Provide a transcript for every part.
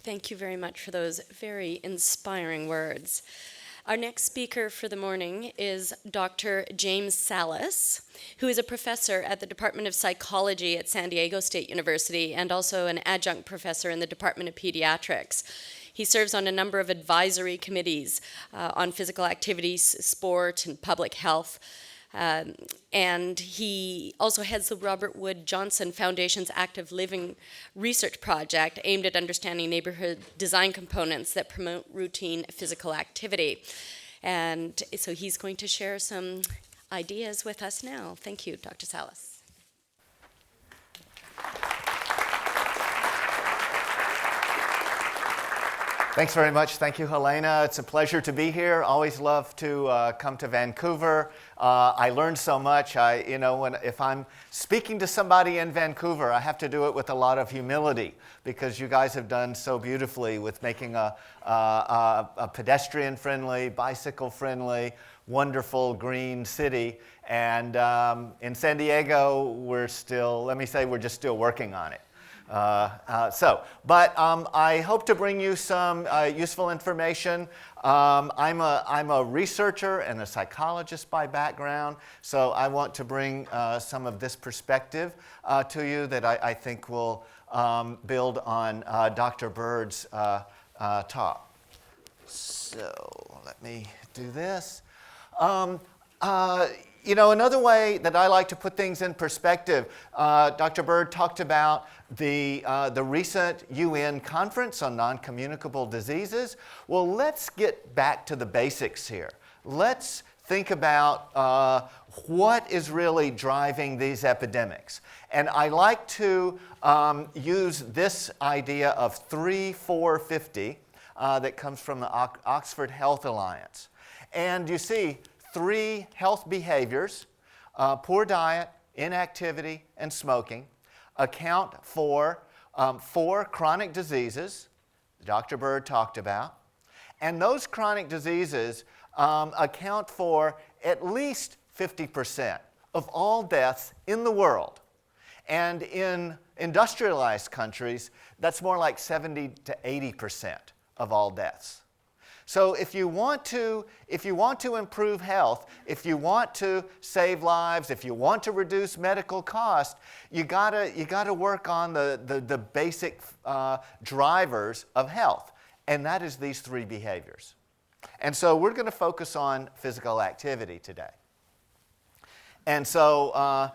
Thank you very much for those very inspiring words. Our next speaker for the morning is Dr. James Sallis, who is a professor at the Department of Psychology at San Diego State University and also an adjunct professor in the Department of Pediatrics. He serves on a number of advisory committees on physical activities, sport, and public health. And he also heads the Robert Wood Johnson Foundation's Active Living Research Project aimed at understanding neighborhood design components that promote routine physical activity. And so he's going to share some ideas with us now. Thank you, Dr. Sallis. Thanks very much. Thank you, Helena. It's a pleasure to be here. Always love to come to Vancouver. I learned so much. If I'm speaking to somebody in Vancouver, I have to do it with a lot of humility because you guys have done so beautifully with making a pedestrian-friendly, bicycle-friendly, wonderful green city. And in San Diego, we're just still working on it. I hope to bring you some useful information. I'm a researcher and a psychologist by background, so I want to bring some of this perspective to you that I think will build on Dr. Bird's talk. So let me do this. Another way that I like to put things in perspective, Dr. Bird talked about the recent UN conference on non-communicable diseases. Well, let's get back to the basics here. Let's think about what is really driving these epidemics. And I like to use this idea of 3-4-50 that comes from the Oxford Health Alliance. And you see, 3 health behaviors, poor diet, inactivity, and smoking, account for 4 chronic diseases Dr. Bird talked about. And those chronic diseases account for at least 50% of all deaths in the world. And in industrialized countries, that's more like 70 to 80% of all deaths. So if you want to improve health, if you want to save lives, if you want to reduce medical costs, you gotta work on the basic drivers of health, and that is these 3 behaviors. And so we're going to focus on physical activity today. And so, I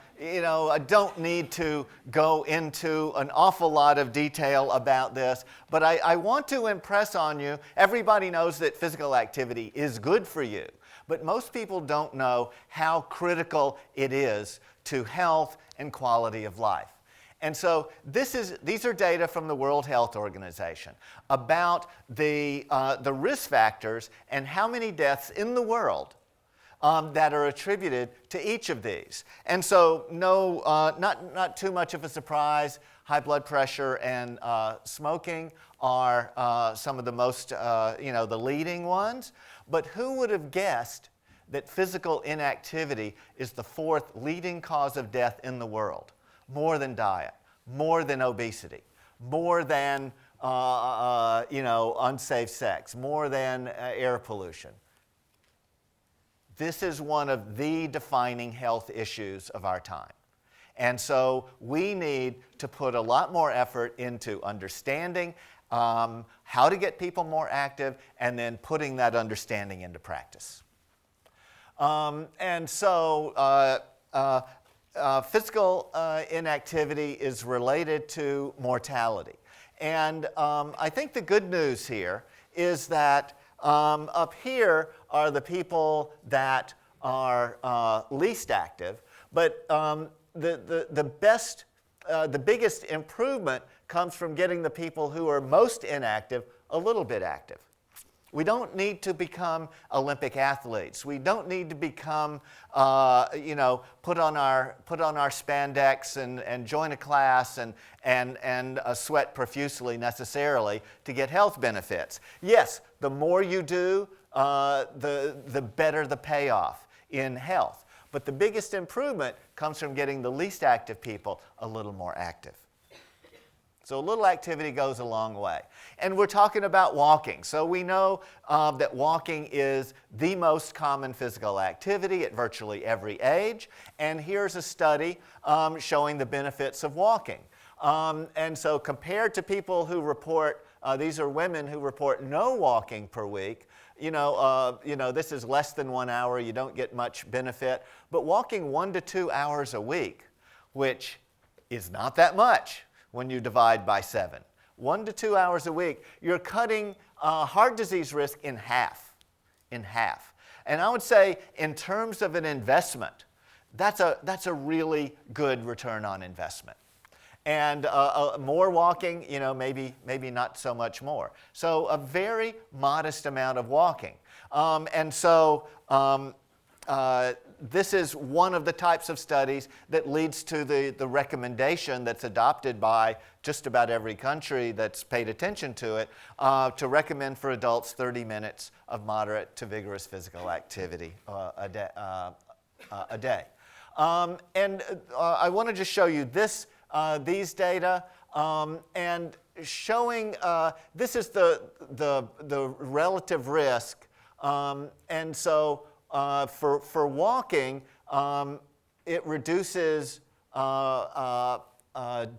don't need to go into an awful lot of detail about this, but I want to impress on you, everybody knows that physical activity is good for you, but most people don't know how critical it is to health and quality of life. And so these are data from the World Health Organization about the risk factors and how many deaths in the world that are attributed to each of these. And so not too much of a surprise, high blood pressure and smoking are some of the most, the leading ones. But who would have guessed that physical inactivity is the 4th leading cause of death in the world? More than diet, more than obesity, more than unsafe sex, more than air pollution. This is one of the defining health issues of our time. And so we need to put a lot more effort into understanding how to get people more active and then putting that understanding into practice. Physical inactivity is related to mortality. And I think the good news here is that up here are the people that are least active, but the biggest improvement comes from getting the people who are most inactive a little bit active. We don't need to become Olympic athletes. We don't need to become, put on our spandex and join a class and sweat profusely necessarily to get health benefits. Yes, the more you do, the better the payoff in health. But the biggest improvement comes from getting the least active people a little more active. So a little activity goes a long way. And we're talking about walking. So we know that walking is the most common physical activity at virtually every age. And here's a study showing the benefits of walking. And so compared to people who report, these are women who report no walking per week, this is less than 1 hour, you don't get much benefit. But walking 1 to 2 hours a week, which is not that much when you divide by 7. 1 to 2 hours a week, you're cutting heart disease risk in half. In half. And I would say in terms of an investment, that's a really good return on investment. And more walking, maybe not so much more. So a very modest amount of walking. This is one of the types of studies that leads to the recommendation that's adopted by just about every country that's paid attention to it, to recommend for adults 30 minutes of moderate to vigorous physical activity a day. I want to just show you these data, and showing this is the relative risk, and so for walking, it reduces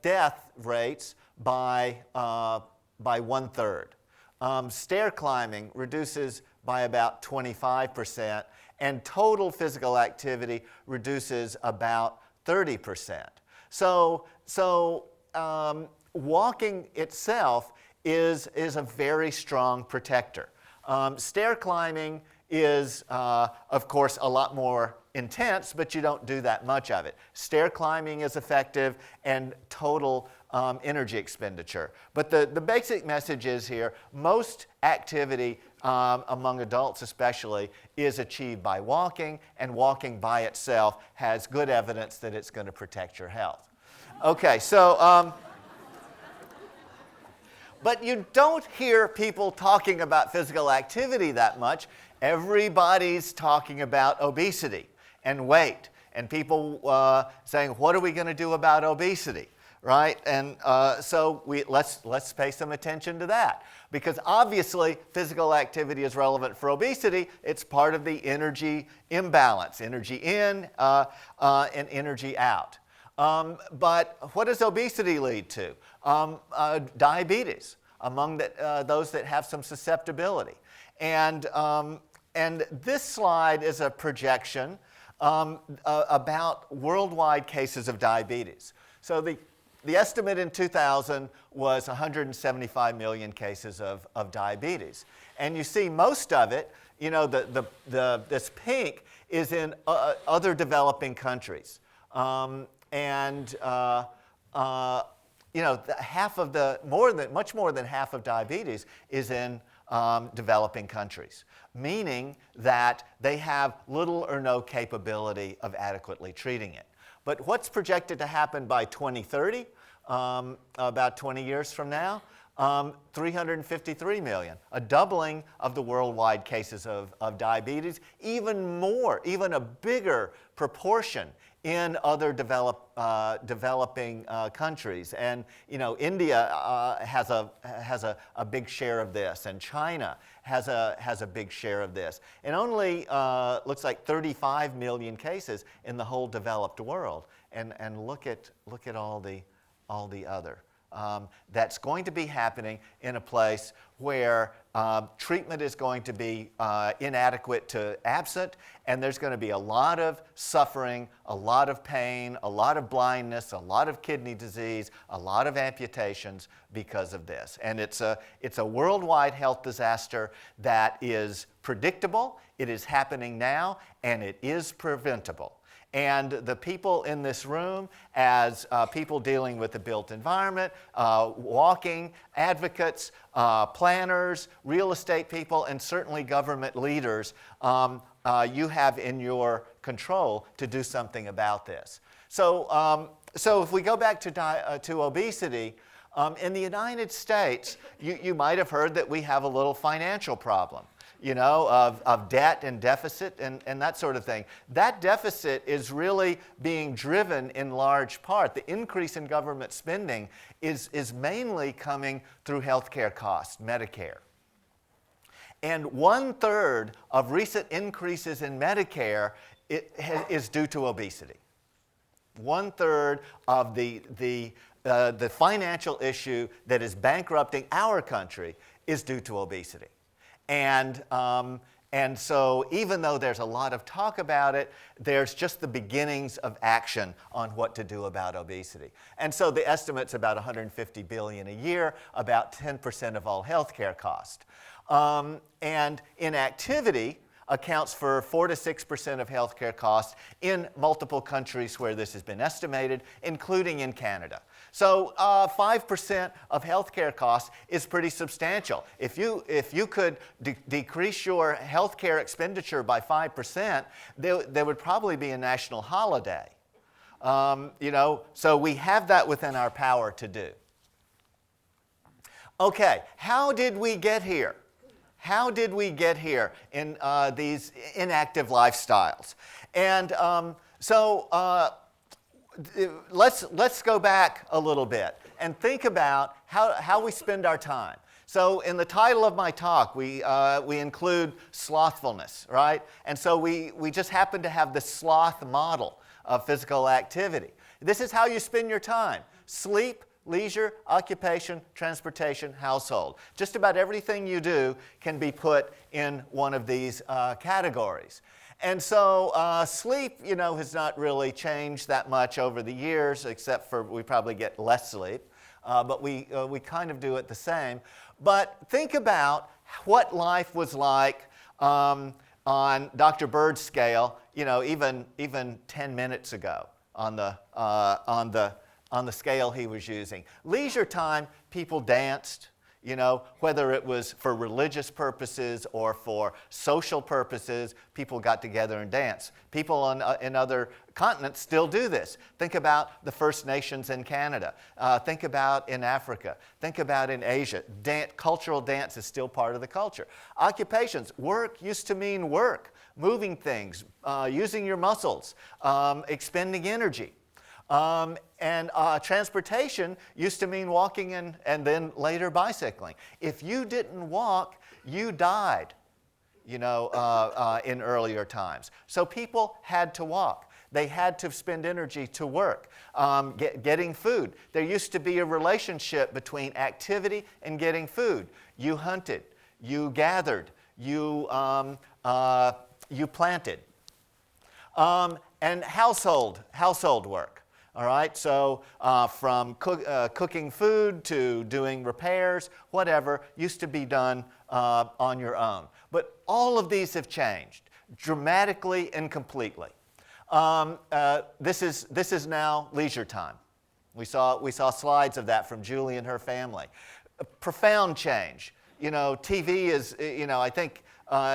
death rates by 1/3. Stair climbing reduces by about 25%, and total physical activity reduces about 30%. So walking itself is a very strong protector. Stair climbing is, of course, a lot more intense, but you don't do that much of it. Stair climbing is effective and total energy expenditure. But the basic message is here, most activity among adults especially is achieved by walking, and walking by itself has good evidence that it's going to protect your health. Okay, so but you don't hear people talking about physical activity that much. Everybody's talking about obesity and weight, and people saying, what are we going to do about obesity, right? And so let's pay some attention to that, because obviously physical activity is relevant for obesity. It's part of the energy imbalance, energy in and energy out. But what does obesity lead to? Diabetes among those that have some susceptibility. And this slide is a projection about worldwide cases of diabetes. So the estimate in 2000 was 175 million cases of diabetes. And you see most of it, this pink is in other developing countries. Much more than half of diabetes is in developing countries, meaning that they have little or no capability of adequately treating it. But what's projected to happen by 2030, about 20 years from now? 353 million, a doubling of the worldwide cases of diabetes, even a bigger proportion in other developing countries. And India has a big share of this, and China has a big share of this. And only looks like 35 million cases in the whole developed world. And look at all the other. That's going to be happening in a place where treatment is going to be inadequate to absent, and there's going to be a lot of suffering, a lot of pain, a lot of blindness, a lot of kidney disease, a lot of amputations because of this. And it's a worldwide health disaster that is predictable, it is happening now, and it is preventable. And the people in this room, as people dealing with the built environment, walking advocates, planners, real estate people, and certainly government leaders, you have in your control to do something about this. So if we go back to obesity, in the United States, you might have heard that we have a little financial problem. of debt and deficit and that sort of thing. That deficit is really being driven in large part. The increase in government spending is mainly coming through healthcare costs, Medicare. And 1/3 of recent increases in Medicare is due to obesity. 1/3 of the financial issue that is bankrupting our country is due to obesity. And so even though there's a lot of talk about it, there's just the beginnings of action on what to do about obesity. And so the estimate's about $150 billion a year, about 10% of all healthcare costs. And inactivity accounts for 4 to 6% of healthcare costs in multiple countries where this has been estimated, including in Canada. So 5% of healthcare costs is pretty substantial. If you could decrease your healthcare expenditure by 5%, there would probably be a national holiday. So we have that within our power to do. Okay, how did we get here? How did we get here in these inactive lifestyles? And let's go back a little bit and think about how we spend our time. So in the title of my talk, we include slothfulness, right? And so we just happen to have the sloth model of physical activity. This is how you spend your time: sleep, leisure, occupation, transportation, household. Just about everything you do can be put in one of these categories. And so sleep, has not really changed that much over the years, except for we probably get less sleep. But we kind of do it the same. But think about what life was like on Dr. Bird's scale, even 10 minutes ago on the scale he was using. Leisure time, people danced, whether it was for religious purposes or for social purposes, people got together and danced. People in other continents still do this. Think about the First Nations in Canada. Think about in Africa. Think about in Asia. Cultural dance is still part of the culture. Occupations. Work used to mean work, moving things, using your muscles, expending energy. And transportation used to mean walking and then later bicycling. If you didn't walk, you died, in earlier times. So people had to walk. They had to spend energy to work, getting food. There used to be a relationship between activity and getting food. You hunted, you gathered, you planted. And household work. All right, so from cooking food to doing repairs, whatever, used to be done on your own. But all of these have changed dramatically and completely. This is now leisure time. We saw slides of that from Julie and her family. A profound change. TV is, I think,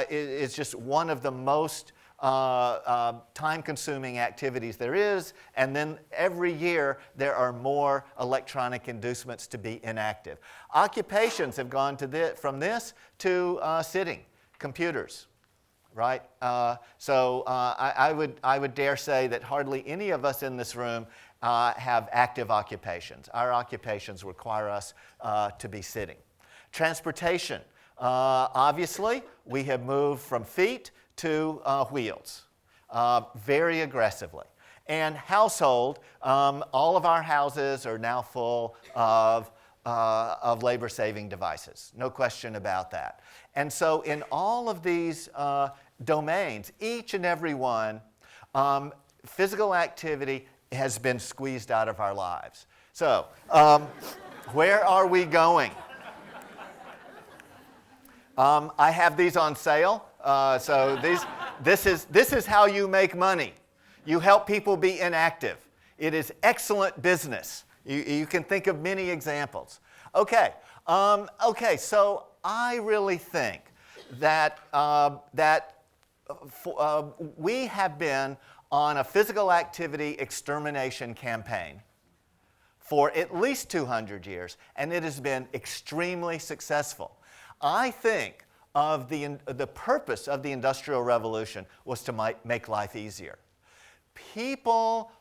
is just one of the most time-consuming activities there is, and then every year there are more electronic inducements to be inactive. Occupations have gone from this to sitting, computers, right? So I would dare say that hardly any of us in this room have active occupations. Our occupations require us to be sitting. Transportation, obviously, we have moved from feet to wheels very aggressively. And household, all of our houses are now full of labor-saving devices. No question about that. And so in all of these domains, each and every one, physical activity has been squeezed out of our lives. So where are we going? I have these on sale. So this is how you make money. You help people be inactive. It is excellent business. You can think of many examples. Okay, so I really think that we have been on a physical activity extermination campaign for at least 200 years, and it has been extremely successful. I think the purpose of the Industrial Revolution was to make life easier. People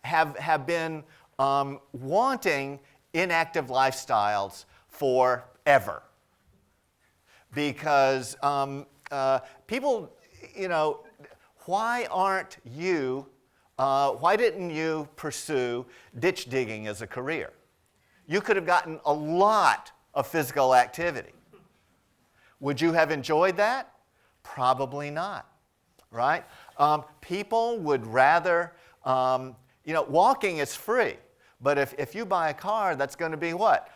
have been wanting inactive lifestyles forever. Because people, why didn't you pursue ditch digging as a career? You could have gotten a lot of physical activity. Would you have enjoyed that? Probably not, right? People would rather, walking is free, but if you buy a car, that's going to be what?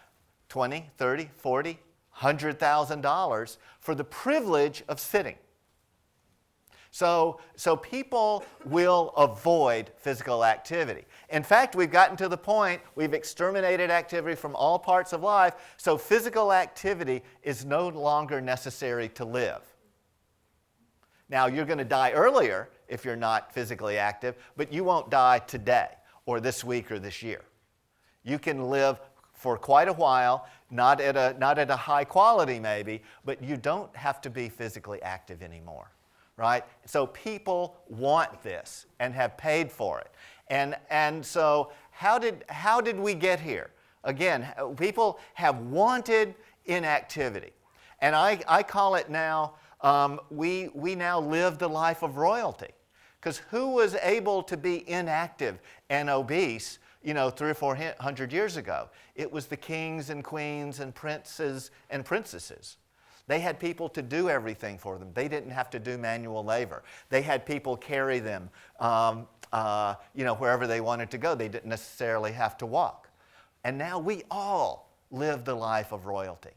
$20, $30, $40, $100,000 for the privilege of sitting. So people will avoid physical activity. In fact, we've gotten to the point, we've exterminated activity from all parts of life, so physical activity is no longer necessary to live. Now, you're going to die earlier if you're not physically active, but you won't die today or this week or this year. You can live for quite a while, not at a high quality maybe, but you don't have to be physically active anymore. Right? So people want this and have paid for it. And so how did we get here? Again, people have wanted inactivity. And I call it now, we now live the life of royalty. Because who was able to be inactive and obese 300 or 400 years ago? It was the kings and queens and princes and princesses. They had people to do everything for them. They didn't have to do manual labor. They had people carry them, wherever they wanted to go. They didn't necessarily have to walk. And now we all live the life of royalty,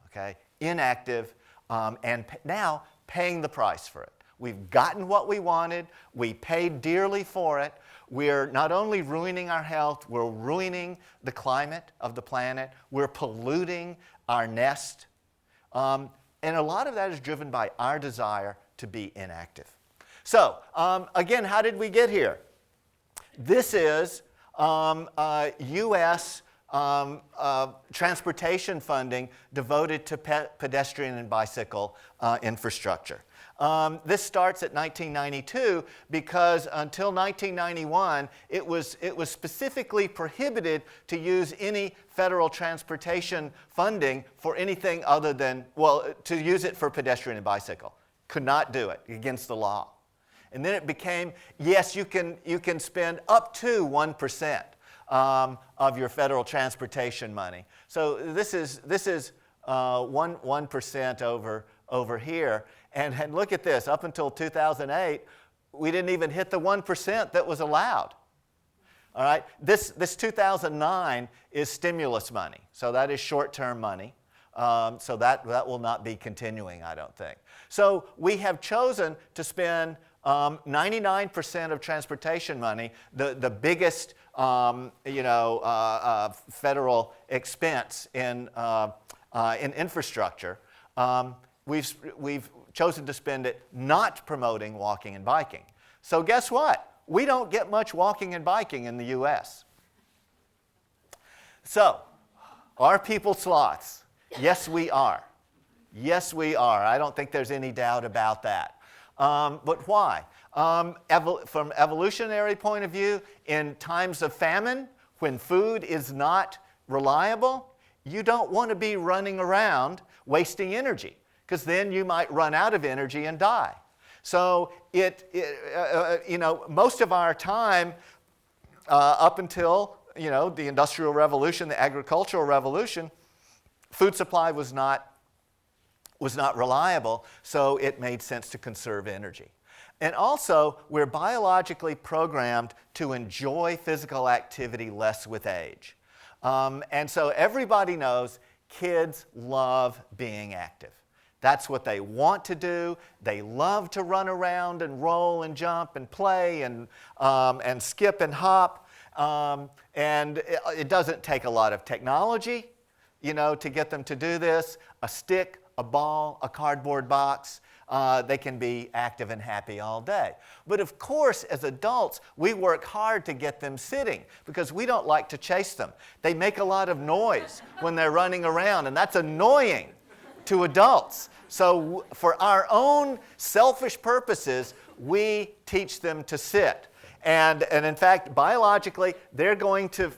okay? Inactive, and now paying the price for it. We've gotten what we wanted. We paid dearly for it. We're not only ruining our health, we're ruining the climate of the planet. We're polluting our nest. And a lot of that is driven by our desire to be inactive. So, again, how did we get here? This is U.S. Transportation funding devoted to pedestrian and bicycle infrastructure. This starts at 1992 because until 1991, it was specifically prohibited to use any federal transportation funding for anything other than, to use it for pedestrian and bicycle. Could not do it, against the law. And then it became, yes, you can spend up to 1% of your federal transportation money. So this is 1% over here. And look at this, up until 2008, we didn't even hit the 1% that was allowed. All right, this 2009 is stimulus money, so that is short-term money. So that will not be continuing, I don't think. So we have chosen to spend 99% of transportation money, the biggest federal expense in infrastructure. We've chosen to spend it not promoting walking and biking. So guess what? We don't get much walking and biking in the U.S. So, are people sloths? Yes, we are. Yes, we are. I don't think there's any doubt about that. But why? From evolutionary point of view, in times of famine, when food is not reliable, you don't want to be running around wasting energy, because then you might run out of energy and die. So most of our time up until the Industrial Revolution, the Agricultural Revolution, food supply was not reliable, so it made sense to conserve energy. And also, we're biologically programmed to enjoy physical activity less with age. And so everybody knows kids love being active. That's what they want to do. They love to run around and roll and jump and play and skip and hop. And it doesn't take a lot of technology, to get them to do this. A stick, a ball, a cardboard box. They can be active and happy all day. But of course, as adults, we work hard to get them sitting because we don't like to chase them. They make a lot of noise when they're running around, and that's annoying. to adults. So for our own selfish purposes, we teach them to sit. And in fact, biologically, they're going to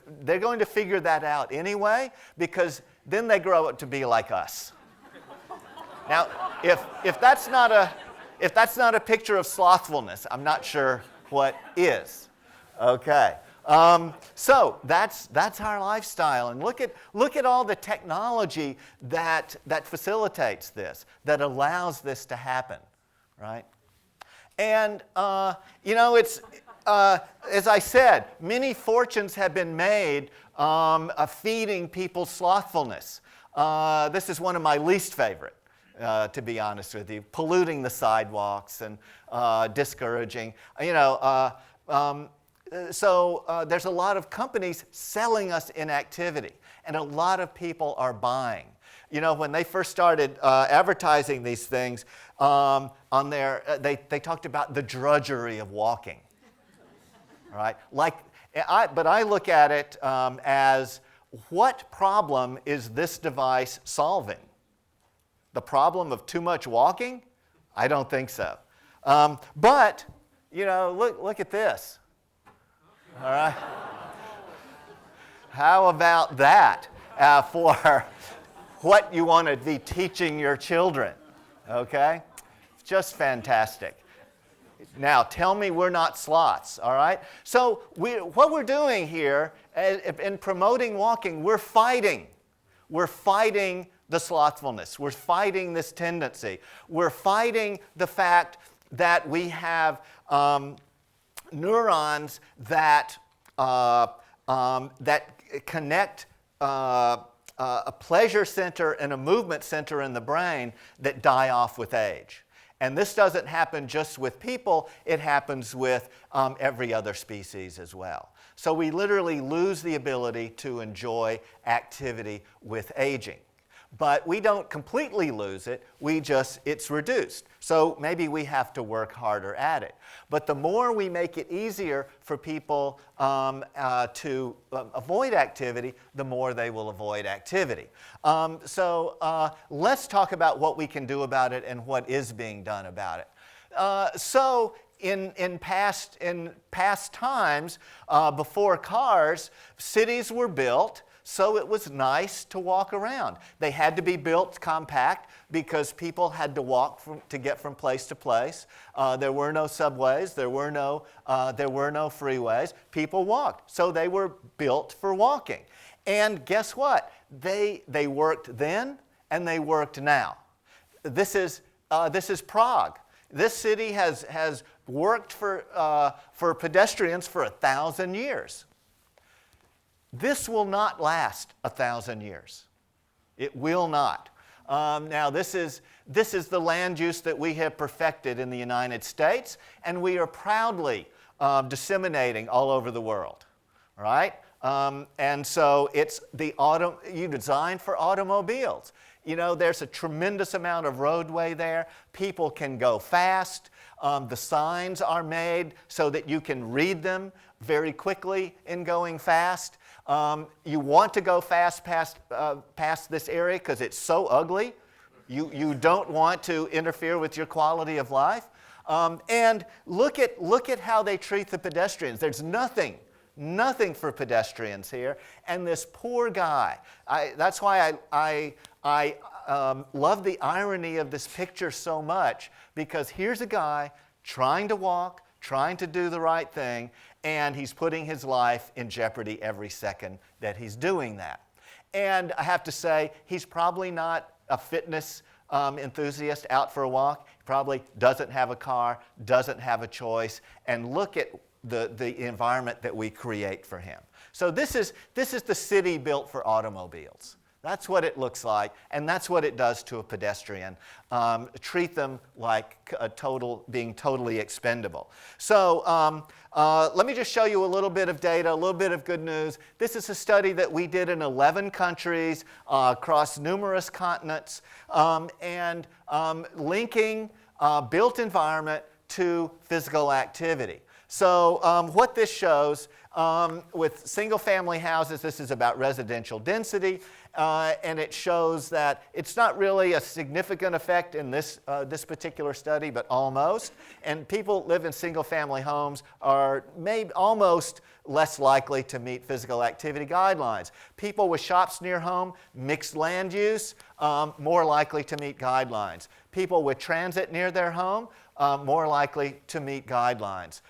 figure that out anyway, because then they grow up to be like us. Now, if that's not a picture of slothfulness, I'm not sure what is. Okay. So that's our lifestyle, and look at all the technology that facilitates this, that allows this to happen, right? And it's as I said, many fortunes have been made feeding people's slothfulness. This is one of my least favorite, to be honest with you. Polluting the sidewalks and discouraging, So there's a lot of companies selling us inactivity, and a lot of people are buying. When they first started advertising these things on their, they talked about the drudgery of walking, right? But I look at it as, what problem is this device solving? The problem of too much walking? I don't think so. But look at this. All right. How about that for what you want to be teaching your children? Okay? Just fantastic. Now, tell me we're not sloths, all right? So what we're doing here in promoting walking, we're fighting. We're fighting the slothfulness. We're fighting this tendency. We're fighting the fact that we have neurons that connect a pleasure center and a movement center in the brain that die off with age. And this doesn't happen just with people, it happens with every other species as well. So we literally lose the ability to enjoy activity with aging. But we don't completely lose it, it's reduced. So maybe we have to work harder at it. But the more we make it easier for people to avoid activity, the more they will avoid activity. So let's talk about what we can do about it and what is being done about it. So in past times, before cars, cities were built, so it was nice to walk around. They had to be built compact because people had to walk to get from place to place. There were no subways. There were no freeways. People walked. So they were built for walking. And guess what? They worked then and they worked now. This is Prague. This city has worked for pedestrians for 1,000 years. This will not last 1,000 years. It will not. Now, this is the land use that we have perfected in the United States, and we are proudly disseminating all over the world, right? And so it's you design for automobiles. There's a tremendous amount of roadway there. People can go fast. The signs are made so that you can read them very quickly in going fast. You want to go fast past this area because it's so ugly. You don't want to interfere with your quality of life. And look at how they treat the pedestrians. There's nothing for pedestrians here. And this poor guy, that's why I love the irony of this picture so much, because here's a guy trying to walk, trying to do the right thing, and he's putting his life in jeopardy every second that he's doing that. And I have to say, he's probably not a fitness enthusiast out for a walk. He probably doesn't have a car, doesn't have a choice, and look at the environment that we create for him. So this is the city built for automobiles. That's what it looks like, and that's what it does to a pedestrian. Treat them like being totally expendable. So let me just show you a little bit of data, a little bit of good news. This is a study that we did in 11 countries across numerous continents, and linking built environment to physical activity. So what this shows, with single-family houses, this is about residential density, and it shows that it's not really a significant effect in this particular study, but almost. And people live in single-family homes are maybe almost less likely to meet physical activity guidelines. People with shops near home, mixed land use, more likely to meet guidelines. People with transit near their home, more likely to meet guidelines.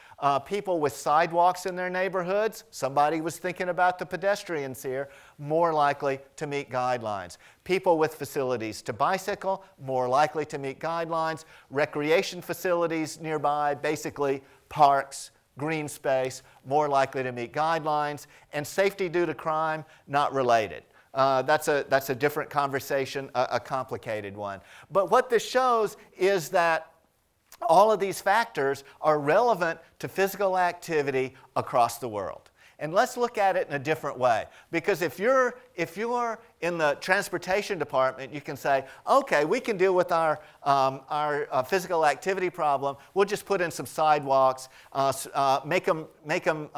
People with sidewalks in their neighborhoods, somebody was thinking about the pedestrians here, more likely to meet guidelines. People with facilities to bicycle, more likely to meet guidelines. Recreation facilities nearby, basically parks, green space, more likely to meet guidelines. And safety due to crime, not related. That's a different conversation, a complicated one. But what this shows is that all of these factors are relevant to physical activity across the world. And let's look at it in a different way. Because if you're in the transportation department, you can say, okay, we can deal with our physical activity problem. We'll just put in some sidewalks, make them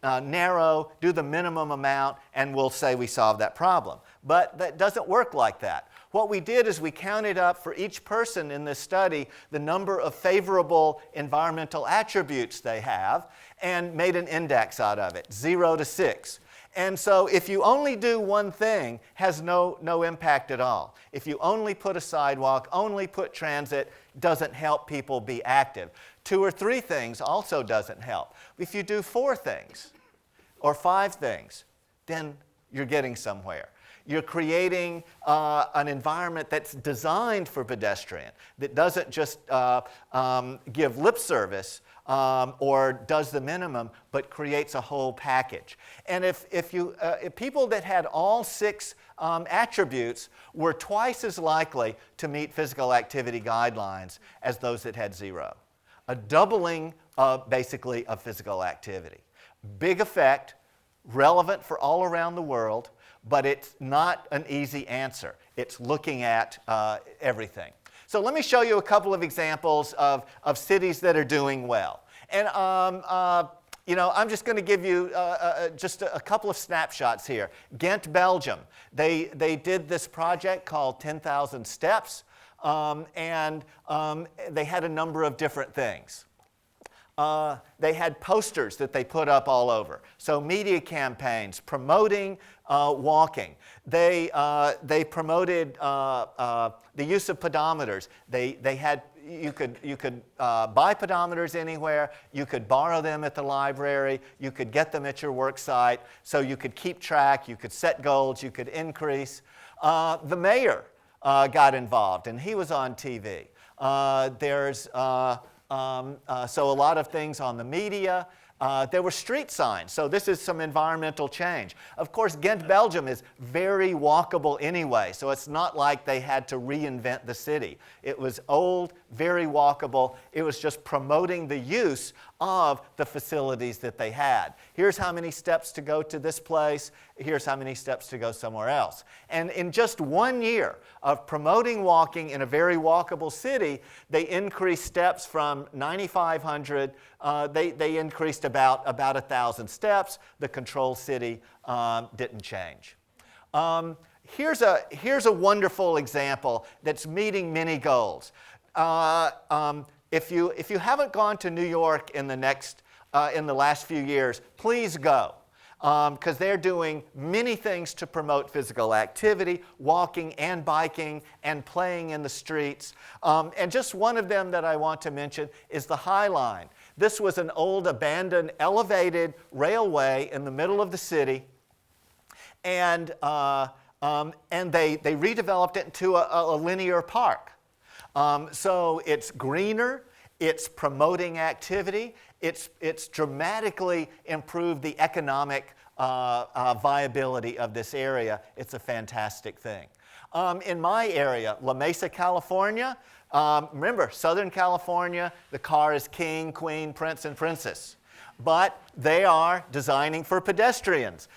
narrow, do the minimum amount, and we'll say we solved that problem. But that doesn't work like that. What we did is we counted up for each person in this study the number of favorable environmental attributes they have and made an index out of it, 0 to 6. And so if you only do one thing, has no impact at all. If you only put a sidewalk, only put transit, doesn't help people be active. 2 or 3 things also doesn't help. If you do 4 things or 5 things, then you're getting somewhere. You're creating an environment that's designed for pedestrian, that doesn't just give lip service or does the minimum, but creates a whole package. And if people that had all 6 attributes were twice as likely to meet physical activity guidelines as those that had 0. A doubling basically of physical activity. Big effect, relevant for all around the world, but it's not an easy answer. It's looking at everything. So let me show you a couple of examples of cities that are doing well. And I'm just going to give you just a couple of snapshots here. Ghent, Belgium. They did this project called 10,000 Steps, and they had a number of different things. They had posters that they put up all over. So media campaigns promoting walking. They promoted the use of pedometers. You could buy pedometers anywhere. You could borrow them at the library. You could get them at your work site. So you could keep track. You could set goals. You could increase. The mayor got involved, and he was on TV. So a lot of things on the media. There were street signs, so this is some environmental change. Of course, Ghent, Belgium is very walkable anyway, so it's not like they had to reinvent the city. It was old, very walkable. It was just promoting the use of the facilities that they had. Here's how many steps to go to this place. Here's how many steps to go somewhere else. And in just 1 year of promoting walking in a very walkable city, they increased steps from 9,500. They increased about 1,000 steps. The control city didn't change. Here's a wonderful example that's meeting many goals. If you haven't gone to New York in the last few years, please go, because they're doing many things to promote physical activity, walking and biking and playing in the streets. And just one of them that I want to mention is the High Line. This was an old abandoned elevated railway in the middle of the city, and they redeveloped it into a linear park. So it's greener, it's promoting activity, it's dramatically improved the economic viability of this area. It's a fantastic thing. In my area, La Mesa, California, remember, Southern California, the car is king, queen, prince, and princess. But they are designing for pedestrians,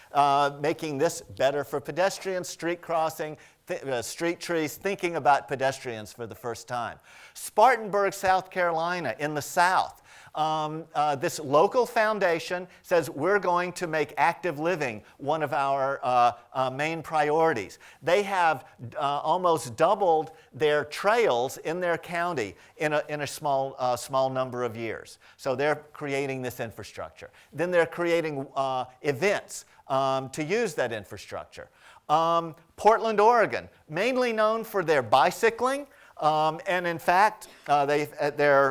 making this better for pedestrians, street crossing, street trees, thinking about pedestrians for the first time. Spartanburg, South Carolina, in the south, This local foundation says we're going to make active living one of our main priorities. They have almost doubled their trails in their county in a small number of years. So they're creating this infrastructure. Then they're creating events to use that infrastructure. Portland, Oregon, mainly known for their bicycling. And in fact, they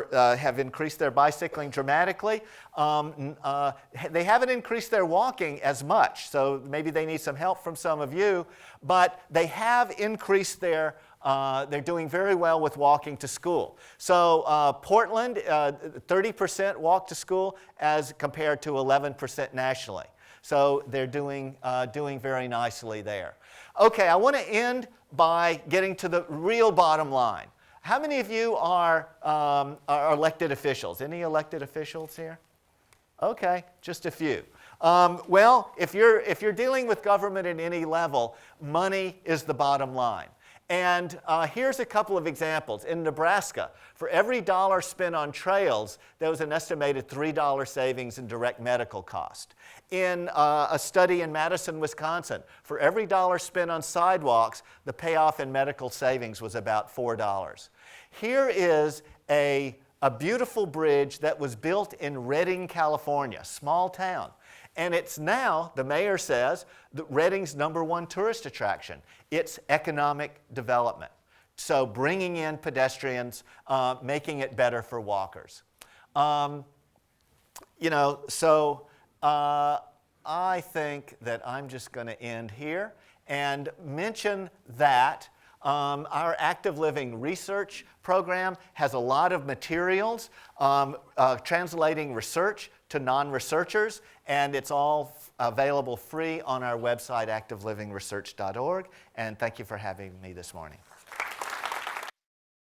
have increased their bicycling dramatically. They haven't increased their walking as much, so maybe they need some help from some of you. But they have increased their, they're doing very well with walking to school. So Portland, 30% walk to school as compared to 11% nationally. So they're doing very nicely there. Okay, I want to end by getting to the real bottom line. How many of you are elected officials? Any elected officials here? Okay, just a few. Well, if you're dealing with government at any level, money is the bottom line. And here's a couple of examples. In Nebraska, for every dollar spent on trails, there was an estimated $3 savings in direct medical cost. In a study in Madison, Wisconsin, for every dollar spent on sidewalks, the payoff in medical savings was about $4. Here is a beautiful bridge that was built in Redding, California, small town. And it's now, the mayor says, Redding's #1 tourist attraction. It's economic development. So bringing in pedestrians, making it better for walkers. I think that I'm just going to end here and mention that our active living research program has a lot of materials translating research to non-researchers, and it's all available free on our website, activelivingresearch.org. And thank you for having me this morning.